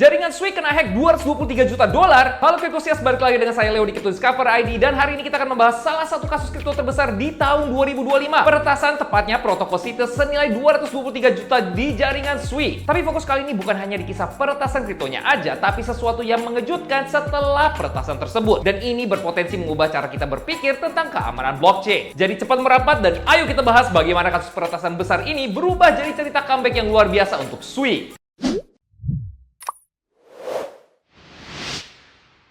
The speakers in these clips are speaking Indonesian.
Jaringan Sui kena hack 223 juta dolar. Halo Cryptosias, balik lagi dengan saya Leo di Crypto Discover ID. Dan hari ini kita akan membahas salah satu kasus kripto terbesar di tahun 2025. Peretasan tepatnya protokol Citus senilai 223 juta di jaringan Sui. Tapi fokus kali ini bukan hanya di kisah peretasan kriptonya aja, tapi sesuatu yang mengejutkan setelah peretasan tersebut. Dan ini berpotensi mengubah cara kita berpikir tentang keamanan blockchain. Jadi cepat merapat dan ayo kita bahas bagaimana kasus peretasan besar ini berubah jadi cerita comeback yang luar biasa untuk Sui.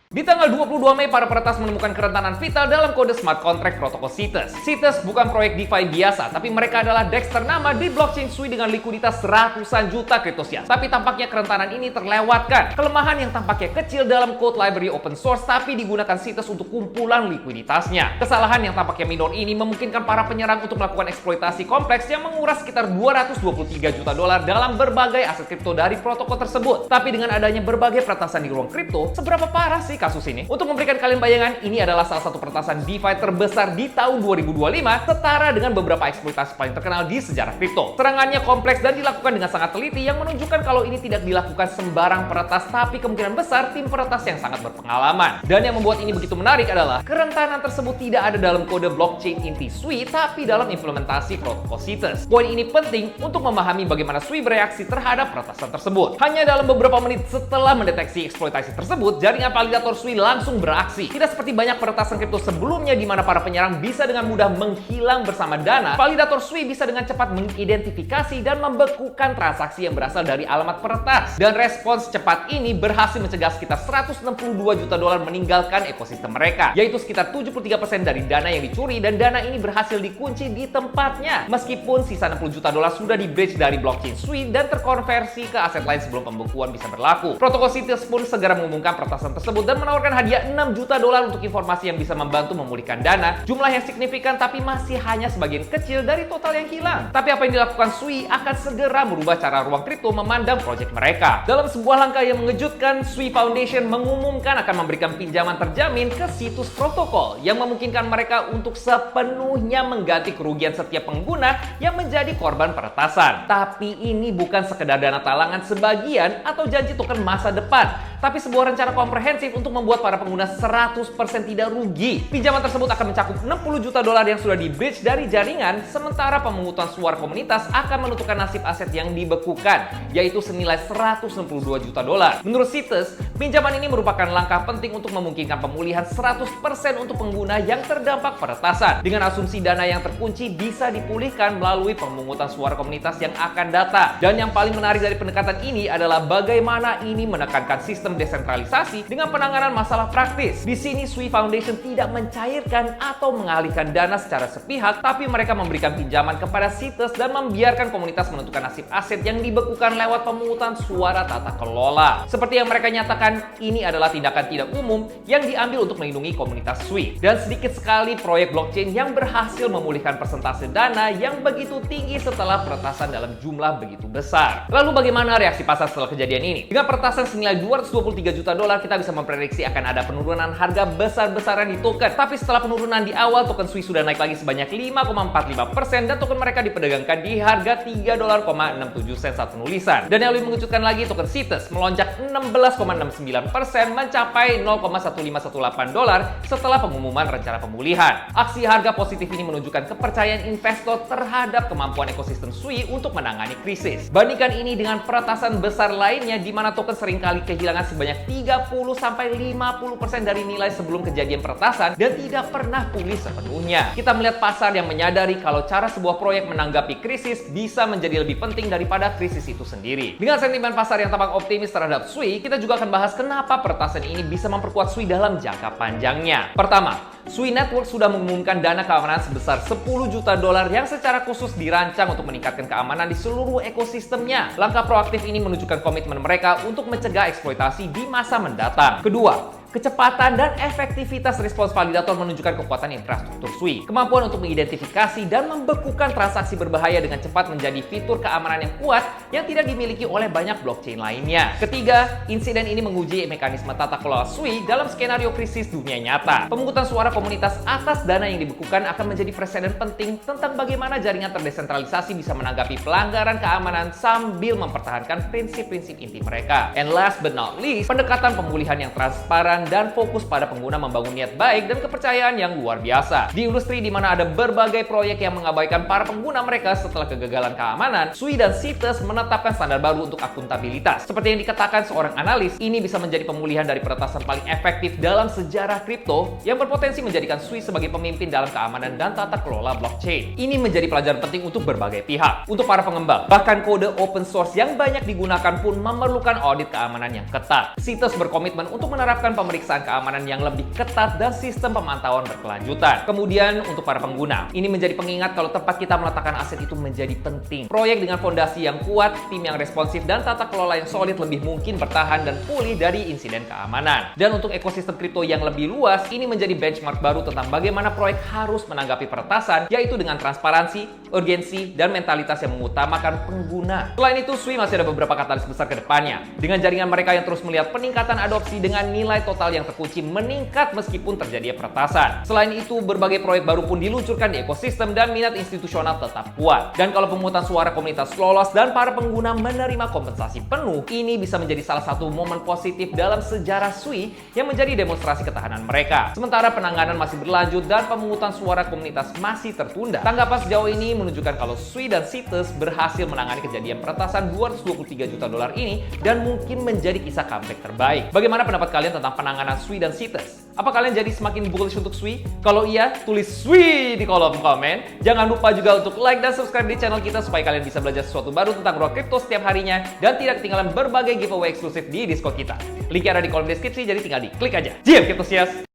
Di tanggal 22 Mei, para peretas menemukan kerentanan vital dalam kode smart contract protokol Citus. Citus bukan proyek DeFi biasa, tapi mereka adalah DEX ternama di blockchain Sui dengan likuiditas ratusan juta Cryptosias. Tapi tampaknya kerentanan ini terlewatkan. Kelemahan yang tampaknya kecil dalam code library open source, tapi digunakan Citus untuk kumpulan likuiditasnya. Kesalahan yang tampaknya minor ini memungkinkan para penyerang untuk melakukan eksploitasi kompleks yang menguras sekitar 223 juta dolar dalam berbagai aset kripto dari protokol tersebut. Tapi dengan adanya berbagai peretasan di ruang kripto, seberapa parah sih kasus ini? Untuk memberikan kalian bayangan, ini adalah salah satu peretasan DeFi terbesar di tahun 2025, setara dengan beberapa eksploitasi paling terkenal di sejarah kripto. Serangannya kompleks dan dilakukan dengan sangat teliti yang menunjukkan kalau ini tidak dilakukan sembarang peretas, tapi kemungkinan besar tim peretas yang sangat berpengalaman. Dan yang membuat ini begitu menarik adalah kerentanan tersebut tidak ada dalam kode blockchain inti Sui, tapi dalam implementasi protokol Citus. Poin ini penting untuk memahami bagaimana Sui bereaksi terhadap peretasan tersebut. Hanya dalam beberapa menit setelah mendeteksi eksploitasi tersebut, jaringan validator Sui langsung beraksi. Tidak seperti banyak peretasan kripto sebelumnya di mana para penyerang bisa dengan mudah menghilang bersama dana, validator Sui bisa dengan cepat mengidentifikasi dan membekukan transaksi yang berasal dari alamat peretas. Dan respons cepat ini berhasil mencegah sekitar 162 juta dolar meninggalkan ekosistem mereka, yaitu sekitar 73% dari dana yang dicuri, dan dana ini berhasil dikunci di tempatnya. Meskipun sisa 60 juta dolar sudah di-bridge dari blockchain Sui dan terkonversi ke aset lain sebelum pembekuan bisa berlaku. Protokol Citus pun segera mengumumkan peretasan tersebut dan menawarkan hadiah 6 juta dolar untuk informasi yang bisa membantu memulihkan dana. Jumlah yang signifikan tapi masih hanya sebagian kecil dari total yang hilang. Tapi apa yang dilakukan Sui akan segera merubah cara ruang kripto memandang proyek mereka. Dalam sebuah langkah yang mengejutkan, Sui Foundation mengumumkan akan memberikan pinjaman terjamin ke situs protokol yang memungkinkan mereka untuk sepenuhnya mengganti kerugian setiap pengguna yang menjadi korban peretasan. Tapi ini bukan sekedar dana talangan sebagian atau janji token masa depan, tapi sebuah rencana komprehensif untuk membuat para pengguna 100% tidak rugi. Pinjaman tersebut akan mencakup 60 juta dolar yang sudah di-bridge dari jaringan, sementara pemungutan suara komunitas akan menentukan nasib aset yang dibekukan, yaitu senilai 162 juta dolar. Menurut Citus, pinjaman ini merupakan langkah penting untuk memungkinkan pemulihan 100% untuk pengguna yang terdampak peretasan, dengan asumsi dana yang terkunci bisa dipulihkan melalui pemungutan suara komunitas yang akan datang. Dan yang paling menarik dari pendekatan ini adalah bagaimana ini menekankan sistem desentralisasi dengan penanganan masalah praktis. Di sini Sui Foundation tidak mencairkan atau mengalihkan dana secara sepihak, tapi mereka memberikan pinjaman kepada Citus dan membiarkan komunitas menentukan nasib aset yang dibekukan lewat pemungutan suara tata kelola. Seperti yang mereka nyatakan, ini adalah tindakan tidak umum yang diambil untuk melindungi komunitas Sui. Dan sedikit sekali proyek blockchain yang berhasil memulihkan persentase dana yang begitu tinggi setelah peretasan dalam jumlah begitu besar. Lalu bagaimana reaksi pasar setelah kejadian ini? Dengan peretasan senilai 223 juta dolar, kita bisa memprediksi akan ada penurunan harga besar-besaran di token. Tapi setelah penurunan di awal, token Sui sudah naik lagi sebanyak 5,45% dan token mereka diperdagangkan di harga $3.67 saat penulisan. Dan yang lebih mengejutkan lagi, token Citus melonjak 16,69% mencapai $0,1518 setelah pengumuman rencana pemulihan. Aksi harga positif ini menunjukkan kepercayaan investor terhadap kemampuan ekosistem Sui untuk menangani krisis. Bandingkan ini dengan peretasan besar lainnya di mana token seringkali kehilangan sebanyak 30-50% dari nilai sebelum kejadian peretasan dan tidak pernah pulih sepenuhnya. Kita melihat pasar yang menyadari kalau cara sebuah proyek menanggapi krisis bisa menjadi lebih penting daripada krisis itu sendiri. Dengan sentimen pasar yang tampak optimis terhadap Sui, kita juga akan bahas kenapa peretasan ini bisa memperkuat Sui dalam jangka panjangnya. Pertama, Sui Network sudah mengumumkan dana keamanan sebesar 10 juta dolar yang secara khusus dirancang untuk meningkatkan keamanan di seluruh ekosistemnya. Langkah proaktif ini menunjukkan komitmen mereka untuk mencegah eksploitasi di masa mendatang. Kedua, Kecepatan dan efektivitas respons validator menunjukkan kekuatan infrastruktur Sui. Kemampuan untuk mengidentifikasi dan membekukan transaksi berbahaya dengan cepat menjadi fitur keamanan yang kuat yang tidak dimiliki oleh banyak blockchain lainnya. Ketiga, insiden ini menguji mekanisme tata kelola Sui dalam skenario krisis dunia nyata. Pemungutan suara komunitas atas dana yang dibekukan akan menjadi presiden penting tentang bagaimana jaringan terdesentralisasi bisa menanggapi pelanggaran keamanan sambil mempertahankan prinsip-prinsip inti mereka. And last but not least, pendekatan pemulihan yang transparan dan fokus pada pengguna membangun niat baik dan kepercayaan yang luar biasa. Di industri di mana ada berbagai proyek yang mengabaikan para pengguna mereka setelah kegagalan keamanan, Sui dan Citus menetapkan standar baru untuk akuntabilitas. Seperti yang dikatakan seorang analis, ini bisa menjadi pemulihan dari peretasan paling efektif dalam sejarah kripto yang berpotensi menjadikan Sui sebagai pemimpin dalam keamanan dan tata kelola blockchain. Ini menjadi pelajaran penting untuk berbagai pihak. Untuk para pengembang, bahkan kode open source yang banyak digunakan pun memerlukan audit keamanan yang ketat. Citus berkomitmen untuk menerapkan pemeriksaan keamanan yang lebih ketat dan sistem pemantauan berkelanjutan. Kemudian untuk para pengguna, ini menjadi pengingat kalau tempat kita meletakkan aset itu menjadi penting. Proyek dengan fondasi yang kuat, tim yang responsif, dan tata kelola yang solid lebih mungkin bertahan dan pulih dari insiden keamanan. Dan untuk ekosistem kripto yang lebih luas, ini menjadi benchmark baru tentang bagaimana proyek harus menanggapi peretasan, yaitu dengan transparansi, urgensi, dan mentalitas yang mengutamakan pengguna. Selain itu, Sui masih ada beberapa katalis besar ke depannya. Dengan jaringan mereka yang terus melihat peningkatan adopsi dengan nilai total yang terkunci meningkat meskipun terjadi peretasan. Selain itu, berbagai proyek baru pun diluncurkan di ekosistem dan minat institusional tetap kuat. Dan kalau pemungutan suara komunitas lolos dan para pengguna menerima kompensasi penuh, ini bisa menjadi salah satu momen positif dalam sejarah Sui yang menjadi demonstrasi ketahanan mereka. Sementara penanganan masih berlanjut dan pemungutan suara komunitas masih tertunda. Tanggapan sejauh ini menunjukkan kalau Sui dan Citus berhasil menangani kejadian peretasan 223 juta dolar ini dan mungkin menjadi kisah comeback terbaik. Bagaimana pendapat kalian tentang penanganan Sui dan Citus? Apa kalian jadi semakin bullish untuk Sui? Kalau iya, tulis Sui di kolom komen. Jangan lupa juga untuk like dan subscribe di channel kita supaya kalian bisa belajar sesuatu baru tentang ruang kripto setiap harinya dan tidak ketinggalan berbagai giveaway eksklusif di Discord kita. Linknya ada di kolom deskripsi, jadi tinggal diklik aja. Jiem, Cryptosias!